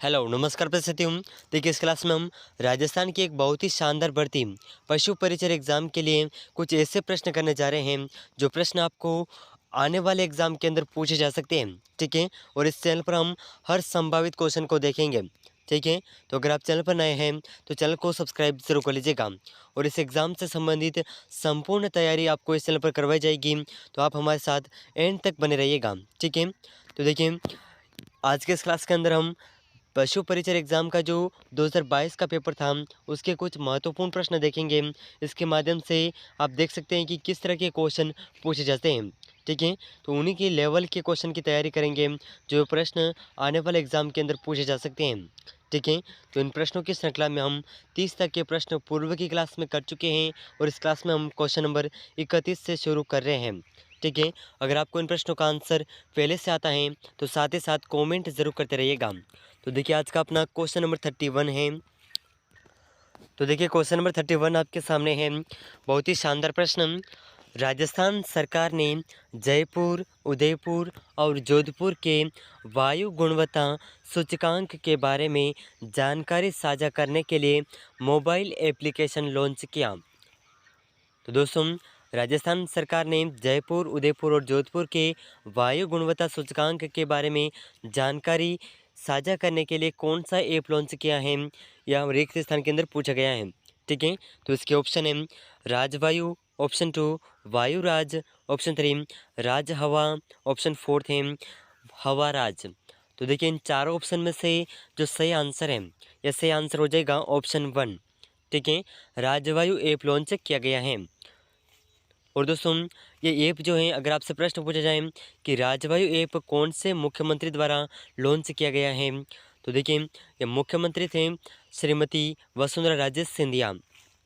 Hello नमस्कार प्रस्तुति। देखिए इस क्लास में हम राजस्थान की एक बहुत ही शानदार भर्ती पशु परिचर एग्जाम के लिए कुछ ऐसे प्रश्न करने जा रहे हैं जो प्रश्न आपको आने वाले एग्जाम के अंदर पूछे जा सकते हैं। ठीक है, और इस चैनल पर हम हर संभावित क्वेश्चन को देखेंगे। ठीक है, तो अगर आप चैनल पर नए हैं तो चैनल को सब्सक्राइब जरूर कर लीजिएगा और इस एग्ज़ाम से संबंधित संपूर्ण तैयारी आपको इस चैनल पर करवाई जाएगी, तो आप हमारे साथ एंड तक बने रहिएगा। ठीक है, तो देखिए आज के इस क्लास के अंदर हम पशु परिचर एग्ज़ाम का जो 2022 का पेपर था उसके कुछ महत्वपूर्ण प्रश्न देखेंगे। इसके माध्यम से आप देख सकते हैं कि किस तरह के क्वेश्चन पूछे जाते हैं। ठीक है, तो उन्हीं के लेवल के क्वेश्चन की तैयारी करेंगे जो प्रश्न आने वाले एग्ज़ाम के अंदर पूछे जा सकते हैं। ठीक है, तो इन प्रश्नों की श्रृंखला में हम 30 तक के प्रश्न पूर्व की क्लास में कर चुके हैं और इस क्लास में हम क्वेश्चन नंबर 31 से शुरू कर रहे हैं। ठीक है, अगर आपको इन प्रश्नों का आंसर पहले से आता है तो साथ ही साथ कमेंट ज़रूर करते रहिएगा। तो देखिए आज का अपना क्वेश्चन नंबर 31 है। तो देखिए क्वेश्चन नंबर 31 आपके सामने है। बहुत ही शानदार प्रश्न। राजस्थान सरकार ने जयपुर, उदयपुर और जोधपुर के वायु गुणवत्ता सूचकांक के बारे में जानकारी साझा करने के लिए मोबाइल एप्लीकेशन लॉन्च किया। तो दोस्तों राजस्थान सरकार ने जयपुर, उदयपुर और जोधपुर के वायु गुणवत्ता सूचकांक के बारे में जानकारी साझा करने के लिए कौन सा ऐप लॉन्च किया है, यह रिक्त स्थान के अंदर पूछा गया है। ठीक है, तो इसके ऑप्शन है राजवायु, ऑप्शन 2 वायु राज, ऑप्शन 3 राज हवा, ऑप्शन 4 है हवा राज। तो देखिए इन चारों ऑप्शन में से जो सही आंसर है, यह सही आंसर हो जाएगा ऑप्शन 1। ठीक है, राजवायु ऐप लॉन्च किया गया है। और दोस्तों ये ऐप जो है, अगर आपसे प्रश्न पूछा जाए कि राजवायु ऐप कौन से मुख्यमंत्री द्वारा लॉन्च किया गया है, तो देखिए ये मुख्यमंत्री थे श्रीमती वसुंधरा राजे सिंधिया।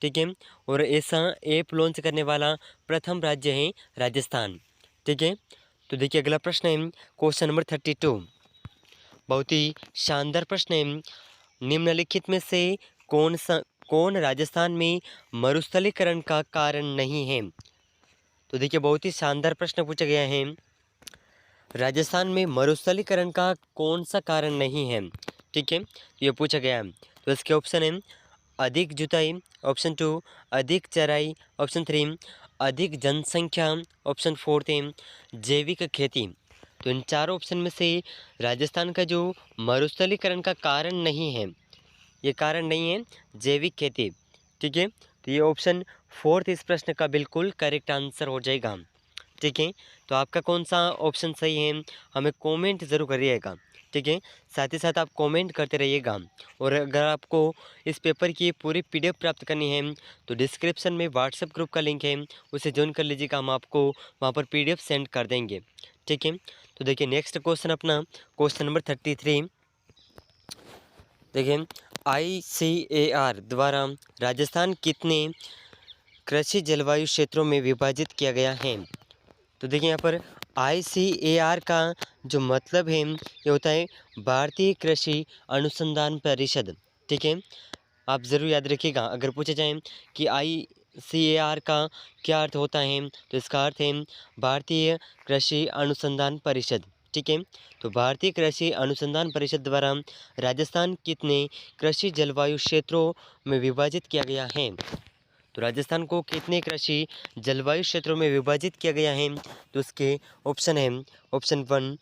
ठीक है, और ऐसा ऐप लॉन्च करने वाला प्रथम राज्य है राजस्थान। ठीक है, तो देखिए अगला प्रश्न है क्वेश्चन नंबर 32। बहुत ही शानदार प्रश्न है। निम्नलिखित में से कौन राजस्थान में मरुस्थलीकरण का कारण नहीं है। तो देखिए बहुत ही शानदार प्रश्न पूछा गया है। राजस्थान में मरुस्थलीकरण का कौन सा कारण नहीं है। ठीक है, तो ये पूछा गया है। तो इसके ऑप्शन है अधिक जुताई, ऑप्शन 2 अधिक चराई, ऑप्शन 3 अधिक जनसंख्या, ऑप्शन 4 है जैविक खेती। तो इन चारों ऑप्शन में से राजस्थान का जो मरुस्थलीकरण का कारण नहीं है, ये कारण नहीं है जैविक खेती। ठीक है, तो ये ऑप्शन 4 इस प्रश्न का बिल्कुल करेक्ट आंसर हो जाएगा। ठीक है, तो आपका कौन सा ऑप्शन सही है हमें कमेंट ज़रूर करिएगा। ठीक है, साथ ही साथ आप कमेंट करते रहिएगा। और अगर आपको इस पेपर की पूरी पीडीएफ प्राप्त करनी है तो डिस्क्रिप्शन में व्हाट्सएप ग्रुप का लिंक है, उसे ज्वाइन कर लीजिएगा। हम आपको वहाँ पर पीडीएफ सेंड कर देंगे। ठीक है, तो देखिए नेक्स्ट क्वेश्चन अपना क्वेश्चन नंबर 33। देखिए ICAR द्वारा राजस्थान कितने कृषि जलवायु क्षेत्रों में विभाजित किया गया है। तो देखिए यहाँ पर ICAR का जो मतलब है ये होता है भारतीय कृषि अनुसंधान परिषद। ठीक है, आप ज़रूर याद रखिएगा। अगर पूछा जाए कि ICAR का क्या अर्थ होता है तो इसका अर्थ है भारतीय कृषि अनुसंधान परिषद। ठीक है, तो भारतीय कृषि अनुसंधान परिषद द्वारा राजस्थान कितने कृषि जलवायु क्षेत्रों में विभाजित किया गया है। तो राजस्थान को कितने कृषि जलवायु क्षेत्रों में विभाजित किया गया है, तो उसके ऑप्शन है ऑप्शन 1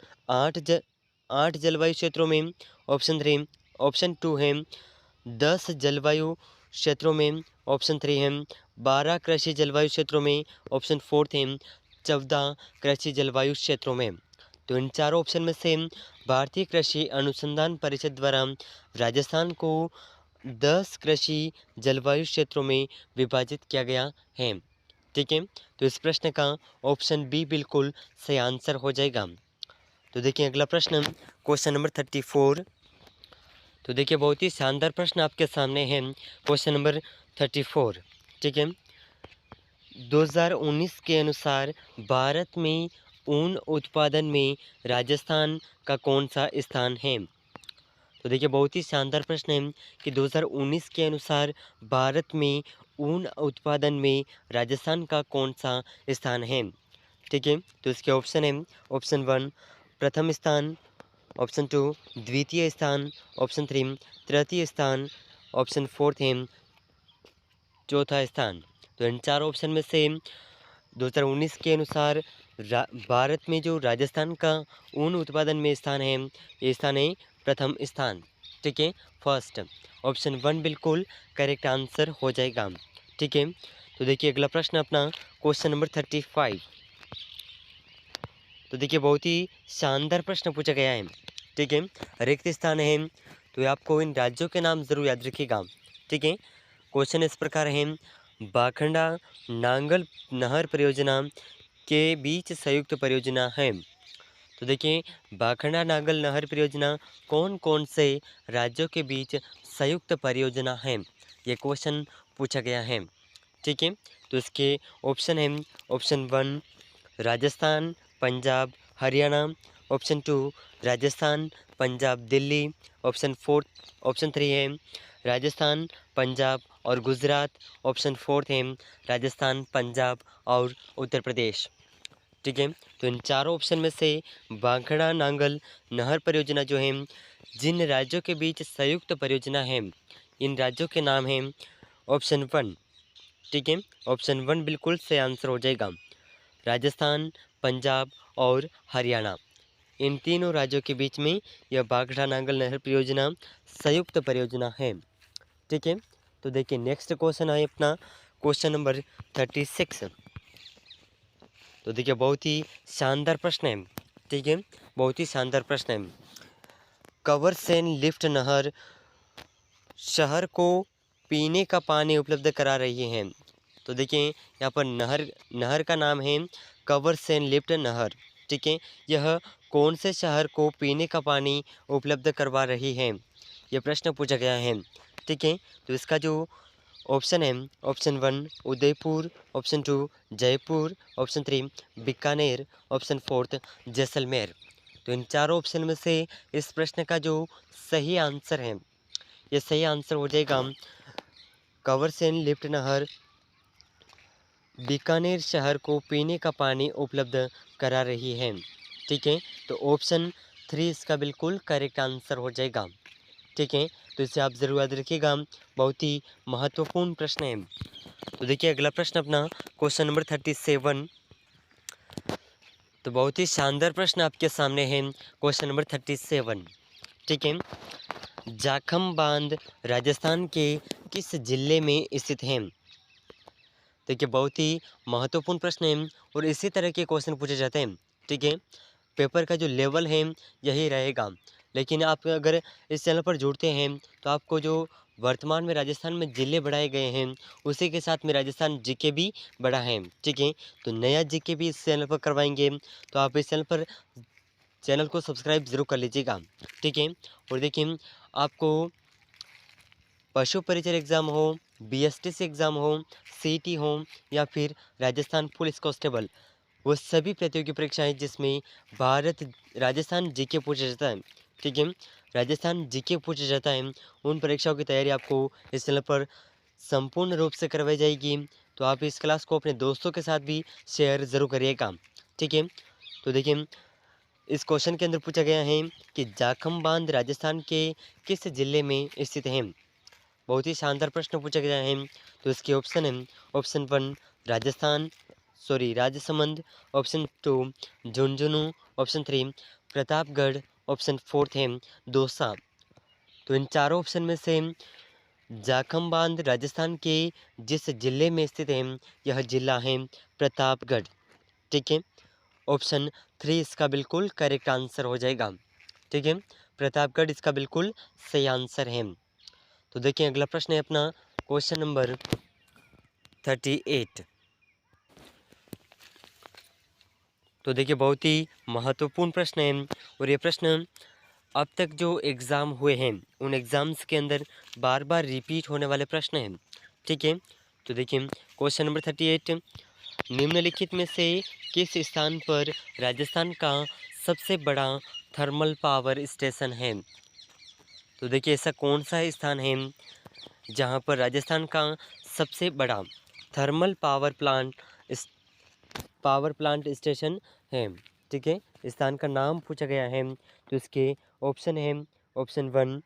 8 जलवायु क्षेत्रों में, ऑप्शन 3 ऑप्शन 2 है 10 जलवायु क्षेत्रों में, ऑप्शन 3 है 12 कृषि जलवायु क्षेत्रों में, ऑप्शन 4 है 14 कृषि जलवायु क्षेत्रों में। तो इन चारों ऑप्शन में से भारतीय कृषि अनुसंधान परिषद द्वारा राजस्थान को 10 कृषि जलवायु क्षेत्रों में विभाजित किया गया है। ठीक है, तो इस प्रश्न का ऑप्शन बी बिल्कुल सही आंसर हो जाएगा। तो देखिए अगला प्रश्न क्वेश्चन नंबर 34। तो देखिए बहुत ही शानदार प्रश्न आपके सामने है क्वेश्चन नंबर 34। ठीक है, 2019 के अनुसार भारत में ऊन उत्पादन में राजस्थान का कौन सा स्थान है। तो देखिए बहुत ही शानदार प्रश्न है कि 2019 के अनुसार भारत में ऊन उत्पादन में राजस्थान का कौन सा स्थान है। ठीक है, तो इसके ऑप्शन है ऑप्शन 1 प्रथम स्थान, ऑप्शन 2 द्वितीय स्थान, ऑप्शन 3 तृतीय स्थान, ऑप्शन 4 है चौथा स्थान। तो इन चार ऑप्शन में से 2019 के अनुसार भारत में जो राजस्थान का ऊन उत्पादन में स्थान है, ये स्थान है प्रथम स्थान। ठीक है, फर्स्ट ऑप्शन 1 बिल्कुल करेक्ट आंसर हो जाएगा। ठीक है, तो देखिए अगला प्रश्न अपना क्वेश्चन नंबर 35। तो देखिए बहुत ही शानदार प्रश्न पूछा गया है। ठीक है, रिक्त स्थान है तो आपको इन राज्यों के नाम जरूर याद रखिएगा। ठीक है, क्वेश्चन इस प्रकार है, बाखंडा नांगल नहर परियोजना के बीच संयुक्त परियोजना है। तो देखिए बाखंडा नांगल नहर परियोजना कौन कौन से राज्यों के बीच संयुक्त परियोजना है, ये क्वेश्चन पूछा गया है। ठीक है, तो इसके ऑप्शन है, option 1 Rajasthan Punjab Haryana, option 2 Rajasthan Punjab Delhi, option 3 है राजस्थान पंजाब और गुजरात, ऑप्शन 4 है राजस्थान पंजाब और उत्तर प्रदेश। ठीक है, तो इन चारों ऑप्शन में से बांखड़ा नांगल नहर परियोजना जो है जिन राज्यों के बीच संयुक्त परियोजना है, इन राज्यों के नाम हैं ऑप्शन 1। ठीक है, ऑप्शन 1 बिल्कुल सही आंसर हो जाएगा। राजस्थान पंजाब और हरियाणा, इन तीनों राज्यों के बीच में यह बाघड़ा नांगल नहर परियोजना संयुक्त परियोजना है। ठीक है, तो देखिए नेक्स्ट क्वेश्चन है अपना क्वेश्चन नंबर 36। तो देखिए बहुत ही शानदार प्रश्न है। ठीक है, बहुत ही शानदार प्रश्न है। कंवरसेन लिफ्ट नहर शहर को पीने का पानी उपलब्ध करा रही है। तो देखिए यहाँ पर नहर का नाम है कंवरसेन लिफ्ट नहर। ठीक है, यह कौन से शहर को पीने का पानी उपलब्ध करवा रही है, यह प्रश्न पूछा गया है। ठीक है, तो इसका जो ऑप्शन है, option 1 Udaipur, option 2 Jaipur, option 3 Bikaner, option 4 Jaisalmer. तो इन चारों ऑप्शन में से इस प्रश्न का जो सही आंसर है, ये सही आंसर हो जाएगा कंवरसेन लिफ्ट नहर बीकानेर शहर को पीने का पानी उपलब्ध करा रही है। ठीक है, तो ऑप्शन 3 इसका बिल्कुल करेक्ट आंसर हो जाएगा। ठीक है, तो इसे आप ज़रूर याद रखिएगा, बहुत ही महत्वपूर्ण प्रश्न है। तो देखिए अगला प्रश्न अपना क्वेश्चन नंबर 37। तो बहुत ही शानदार प्रश्न आपके सामने है, क्वेश्चन नंबर 37। ठीक है, जाखम बांध राजस्थान के किस जिले में स्थित है। देखिए बहुत ही महत्वपूर्ण प्रश्न है और इसी तरह के क्वेश्चन पूछे जाते हैं। ठीक है, पेपर का जो लेवल है यही रहेगा, लेकिन आप अगर इस चैनल पर जुड़ते हैं तो आपको जो वर्तमान में राजस्थान में ज़िले बढ़ाए गए हैं उसी के साथ में राजस्थान जीके भी बढ़ा है। ठीक है, तो नया जीके भी इस चैनल पर करवाएंगे, तो आप इस चैनल को सब्सक्राइब ज़रूर कर लीजिएगा। ठीक है, और देखिए आपको पशु परिचर एग्ज़ाम हो, बीएसटीसी एग्ज़ाम हो, सीटी हो या फिर राजस्थान पुलिस कांस्टेबल, वो सभी प्रतियोगी परीक्षाएं जिसमें भारत राजस्थान जीके पूछा जाता है। ठीक है, राजस्थान जीके पूछा जाता है, उन परीक्षाओं की तैयारी आपको इस चैनल पर संपूर्ण रूप से करवाई जाएगी। तो आप इस क्लास को अपने दोस्तों के साथ भी शेयर ज़रूर करिएगा। ठीक है, तो देखिए इस क्वेश्चन के अंदर पूछा गया है कि जाखम बांध राजस्थान के किस जिले में स्थित है। बहुत ही शानदार प्रश्न पूछा गया है। तो इसके ऑप्शन है, option 1 Rajsamand, option 2 Jhunjhunu, option 3 Pratapgarh, option 4 है दौसा। तो इन चारों ऑप्शन में से जाखम बांध राजस्थान के जिस जिले में स्थित है यह जिला है प्रतापगढ़। ठीक है, ऑप्शन 3 इसका बिल्कुल करेक्ट आंसर हो जाएगा। ठीक है, प्रतापगढ़ इसका बिल्कुल सही आंसर है। तो देखिए अगला प्रश्न है अपना क्वेश्चन नंबर 38। तो देखिए बहुत ही महत्वपूर्ण प्रश्न है और ये प्रश्न अब तक जो एग्ज़ाम हुए हैं उन एग्ज़ाम्स के अंदर बार बार रिपीट होने वाले प्रश्न हैं। ठीक है, तो देखिए क्वेश्चन नंबर 38, निम्नलिखित में से किस स्थान पर राजस्थान का सबसे बड़ा थर्मल पावर स्टेशन है। तो देखिए ऐसा कौन सा स्थान है जहाँ पर राजस्थान का सबसे बड़ा थर्मल पावर प्लांट स्टेशन है। ठीक है, स्थान का नाम पूछा गया है, तो इसके ऑप्शन है option 1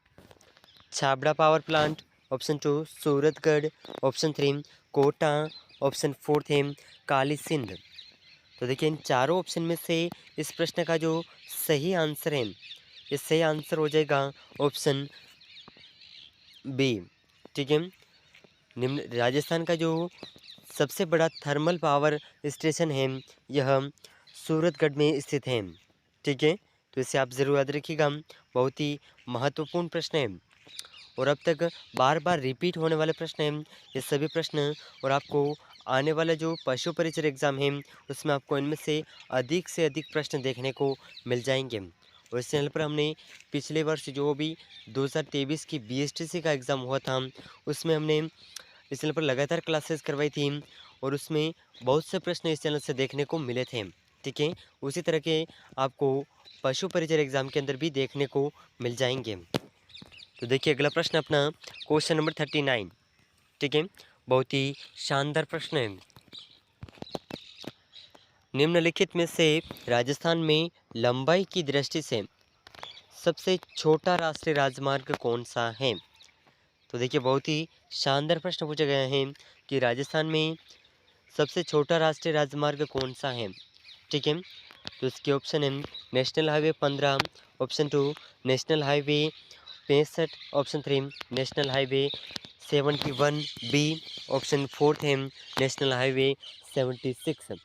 Chhabra power plant, option 2 Suratgarh, option 3 Kota, option 4 है काली सिंध। तो देखिए इन चारों ऑप्शन में से इस प्रश्न का जो सही आंसर है, ये सही आंसर हो जाएगा ऑप्शन बी। ठीक है, निम्न राजस्थान का जो सबसे बड़ा थर्मल पावर स्टेशन है यह सूरतगढ़ में स्थित है। ठीक है, तो इसे आप ज़रूर याद रखिएगा, बहुत ही महत्वपूर्ण प्रश्न है और अब तक बार बार रिपीट होने वाले प्रश्न हैं ये सभी प्रश्न। और आपको आने वाला जो पशु परिचय एग्ज़ाम है उसमें आपको इनमें से अधिक प्रश्न देखने को मिल जाएंगे। और इस चैनल पर हमने पिछले वर्ष जो भी 2023 की बीएसटीसी का एग्ज़ाम हुआ था उसमें हमने इस चैनल पर लगातार क्लासेस करवाई थी और उसमें बहुत से प्रश्न इस चैनल से देखने को मिले थे। ठीक है, उसी तरह के आपको पशु परिचय एग्ज़ाम के अंदर भी देखने को मिल जाएंगे। तो देखिए अगला प्रश्न अपना क्वेश्चन नंबर 39। ठीक है, बहुत ही शानदार प्रश्न है। निम्नलिखित में से राजस्थान में लंबाई की दृष्टि से सबसे छोटा राष्ट्रीय राजमार्ग कौन सा है? तो देखिए बहुत ही शानदार प्रश्न पूछा गया है कि राजस्थान में सबसे छोटा राष्ट्रीय राजमार्ग कौन सा है। ठीक है, तो इसके ऑप्शन है national highway 15, option 2 national highway 65, option 3 national highway 71 B, option 4 है नेशनल हाईवे 76।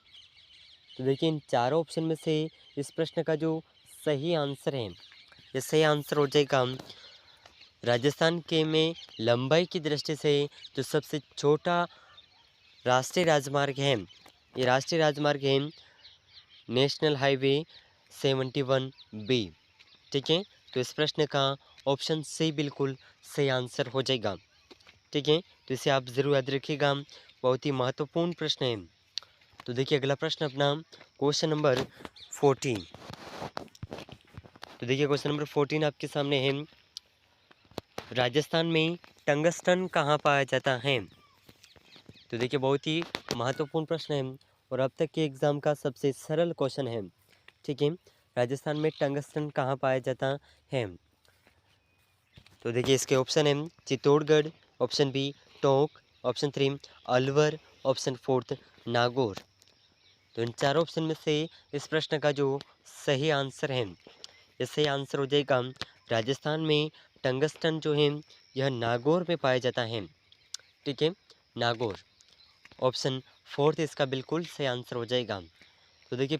तो देखिए इन चारों ऑप्शन में से इस प्रश्न का जो सही आंसर है, ये सही आंसर हो जाएगा राजस्थान के में लंबाई की दृष्टि से जो सबसे छोटा राष्ट्रीय राजमार्ग है, ये राष्ट्रीय राजमार्ग है नेशनल हाईवे 71 बी। ठीक है, तो इस प्रश्न का ऑप्शन सी बिल्कुल सही आंसर हो जाएगा। ठीक है, तो इसे आप ज़रूर याद रखिएगा, बहुत ही महत्वपूर्ण प्रश्न है। तो देखिए अगला प्रश्न अपना क्वेश्चन नंबर 14। तो देखिए क्वेश्चन नंबर 14 आपके सामने है, राजस्थान में टंगस्टन कहाँ पाया जाता है? तो देखिए बहुत ही महत्वपूर्ण प्रश्न है और अब तक के एग्ज़ाम का सबसे सरल क्वेश्चन है। ठीक है, राजस्थान में टंगस्टन कहाँ पाया जाता है? तो देखिए इसके ऑप्शन है Chittorgarh, option B Tonk, option 3 Alwar, option 4 Nagaur. तो इन चारों ऑप्शन में से इस प्रश्न का जो सही आंसर है, ये सही आंसर हो जाएगा राजस्थान में टंगस्टन जो है यह नागौर में पाया जाता है। ठीक है, नागौर, ऑप्शन 4 इसका बिल्कुल सही आंसर हो जाएगा। तो देखिए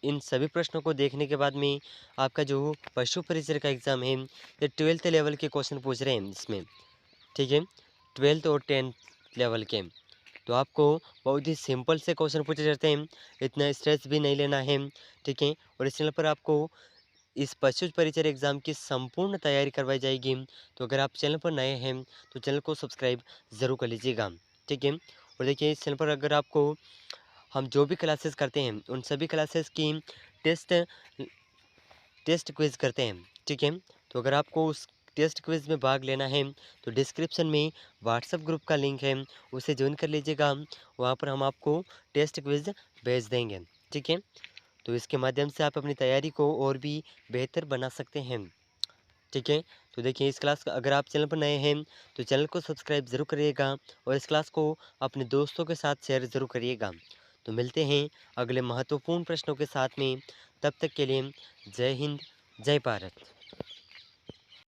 इन सभी प्रश्नों को देखने के बाद में आपका जो पशु परिचय का एग्ज़ाम है ये 12th लेवल के क्वेश्चन पूछ रहे हैं इसमें। ठीक है, 12th और 10th लेवल के। तो आपको बहुत ही सिंपल से क्वेश्चन पूछे जाते हैं, इतना स्ट्रेस भी नहीं लेना है। ठीक है, और इस चैनल पर आपको इस पशु परिचय एग्ज़ाम की संपूर्ण तैयारी करवाई जाएगी। तो अगर आप चैनल पर नए हैं तो चैनल को सब्सक्राइब ज़रूर कर लीजिएगा। ठीक है, और देखिए इस चैनल पर अगर आपको हम जो भी क्लासेस करते हैं उन सभी क्लासेस की टेस्ट टेस्ट क्विज़ करते हैं। ठीक है, तो अगर आपको उस टेस्ट क्विज़ में भाग लेना है तो डिस्क्रिप्शन में व्हाट्सएप ग्रुप का लिंक है, उसे ज्वाइन कर लीजिएगा। वहाँ पर हम आपको टेस्ट क्विज़ भेज देंगे। ठीक है, तो इसके माध्यम से आप अपनी तैयारी को और भी बेहतर बना सकते हैं। ठीक है, तो देखिए इस क्लास का अगर आप चैनल पर नए हैं तो चैनल को सब्सक्राइब ज़रूर करिएगा और इस क्लास को अपने दोस्तों के साथ शेयर ज़रूर करिएगा। तो मिलते हैं अगले महत्वपूर्ण प्रश्नों के साथ में, तब तक के लिए जय हिंद, जय भारत।